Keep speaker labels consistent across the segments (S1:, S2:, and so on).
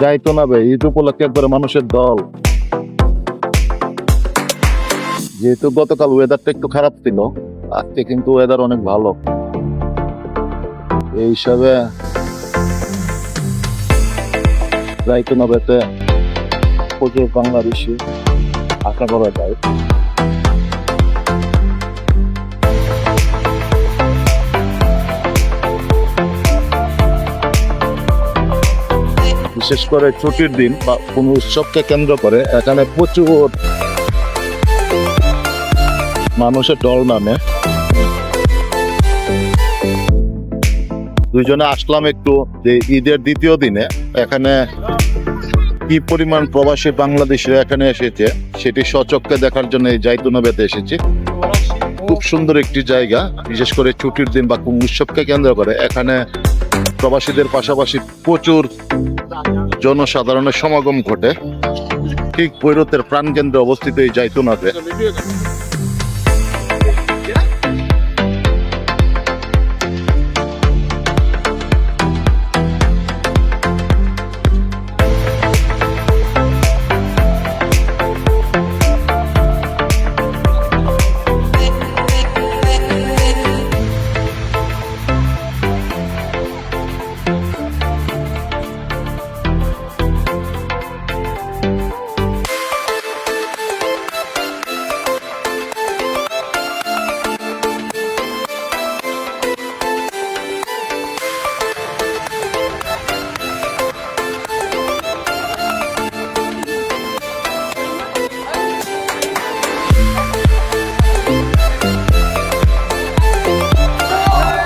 S1: যাইতো না বে, ঈদ উপলক্ষে একবারে মানুষের দল। যেহেতু গতকাল ওয়েদারটা একটু খারাপ ছিল, আজকে কিন্তু ওয়েদার অনেক ভালো। এই হিসাবে যাইতো না বেতে প্রচুর বাংলাদেশি আশা করা যায়। বিশেষ করে ছুটির দিন বা কোনো উৎসবকে কেন্দ্র করে এখানে প্রচুর মানুষের ঢল নামে। দুইজনে আসলাম একটু যে ঈদের দ্বিতীয় দিনে এখানে কি পরিমাণ প্রবাসী বাংলাদেশিরা এখানে এসেছে সেটি সচক্ষে দেখার জন্য এই যাইতুনাবেতে এসেছি। খুব সুন্দর একটি জায়গা, বিশেষ করে ছুটির দিন বা কোনো উৎসবকে কেন্দ্র করে এখানে প্রবাসীদের পাশাপাশি প্রচুর জনসাধারণের সমাগম ঘটে। ঠিক বৈরতের প্রাণকেন্দ্রে অবস্থিত এই যাইতুনাতে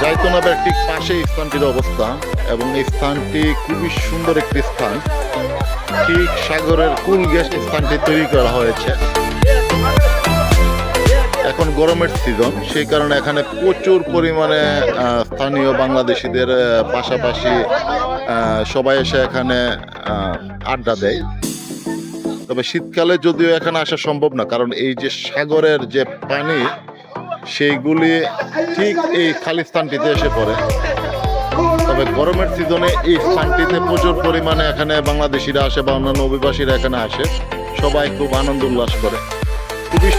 S1: যাইতুনাবের ঠিক পাশে স্থানটির অবস্থান এবং এই স্থানটি খুবই সুন্দর একটি স্থান। ঠিক সাগরের কুল গ্যাস স্থানটি তৈরি করা হয়েছে। এখন গরমের সিজন, সেই কারণে এখানে প্রচুর পরিমাণে স্থানীয় বাংলাদেশিদের পাশাপাশি সবাই এসে এখানে আড্ডা দেয়। তবে শীতকালে যদিও এখানে আসা সম্ভব না, কারণ এই যে সাগরের যে পানি সেইগুলি ঠিক এই খালি স্থানটিতে এসে পড়ে। তবে গরমের সিজনে এই স্থানটিতে প্রচুর পরিমাণে এখানে বাংলাদেশিরা আসে বা অন্যান্য অভিবাসীরা এখানে আসে, সবাই খুব আনন্দ উল্লাস করে। খুবই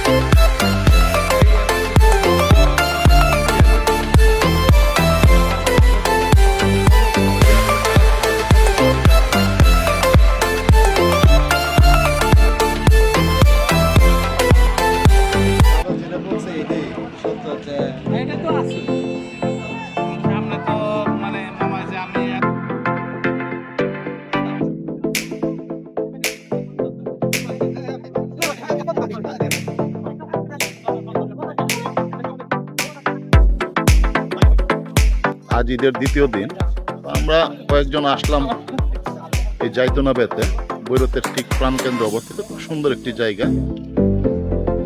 S1: আজ ঈদের দ্বিতীয় দিন, আমরা কয়েকজন আসলাম এই যাইতুনাবেতে। বৈরতের ঠিক প্রাণকেন্দ্র অবস্থিত, খুব সুন্দর একটি জায়গা।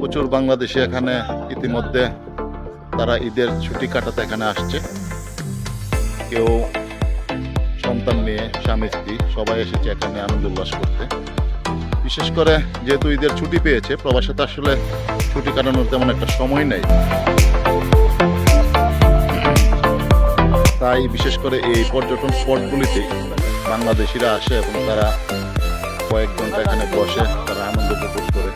S1: প্রচুর বাংলাদেশি এখানে ইতিমধ্যে তারা ঈদের ছুটি কাটাতে এখানে আসছে। কেউ সন্তান নিয়ে, স্বামী স্ত্রী সবাই এসেছে এখানে আনন্দ উল্লাস করতে। বিশেষ করে যেহেতু ঈদের ছুটি পেয়েছে, প্রবাসে তো আসলে ছুটি কাটানোর তেমন একটা সময় নেই, তাই বিশেষ করে এই পর্যটন স্পটগুলিতে বাংলাদেশিরা আসে এবং তারা কয়েক ঘন্টা এখানে বসে তারা আনন্দ উপভোগ করে।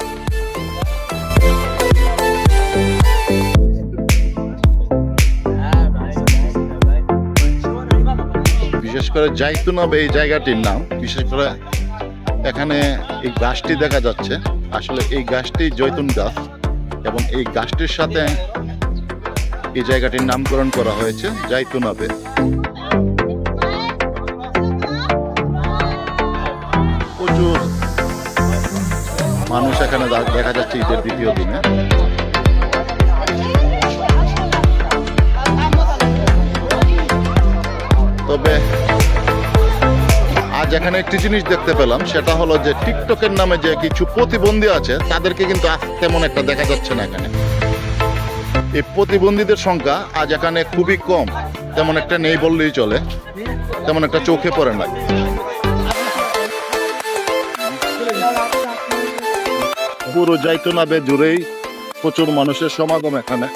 S1: বিশেষ করে যাইতুনাবে এই জায়গাটির নাম, বিশেষ করে এখানে এই গাছটি দেখা যাচ্ছে, আসলে এই গাছটি জৈতুন গাছ এবং এই গাছটির সাথে এই জায়গাটির নামকরণ করা হয়েছে যাইতুনাবে। প্রচুর মানুষ এখানে দেখা যাচ্ছে ঈদের দ্বিতীয় দিনে। তবে আজ এখানে একটি জিনিস দেখতে পেলাম, সেটা হলো যে টিকটকের নামে যে কিছু প্রতিবন্ধী আছে তাদেরকে কিন্তু আজ তেমন একটা দেখা যাচ্ছে না এখানে। এই প্রতিবন্ধীদের সংখ্যা আজ এখানে খুবই কম, তেমন একটা নেই বললেই চলে, তেমন একটা চোখে পড়ে না। পুরো যাইতুনাবে জুড়েই প্রচুর মানুষের সমাগম এখানে।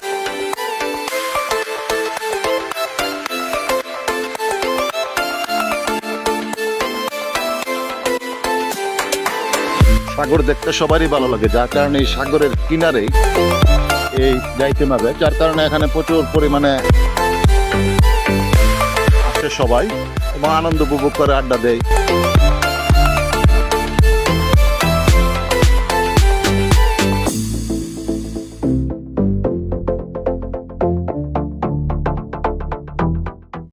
S1: সাগর দেখতে সবারই ভালো লাগে, যার কারণে এই সাগরের কিনারেই এই যাইতে হবে, যার কারণে এখানে প্রচুর পরিমাণে আসে সবাই এবং আনন্দ উপভোগ করে, আড্ডা দেয়।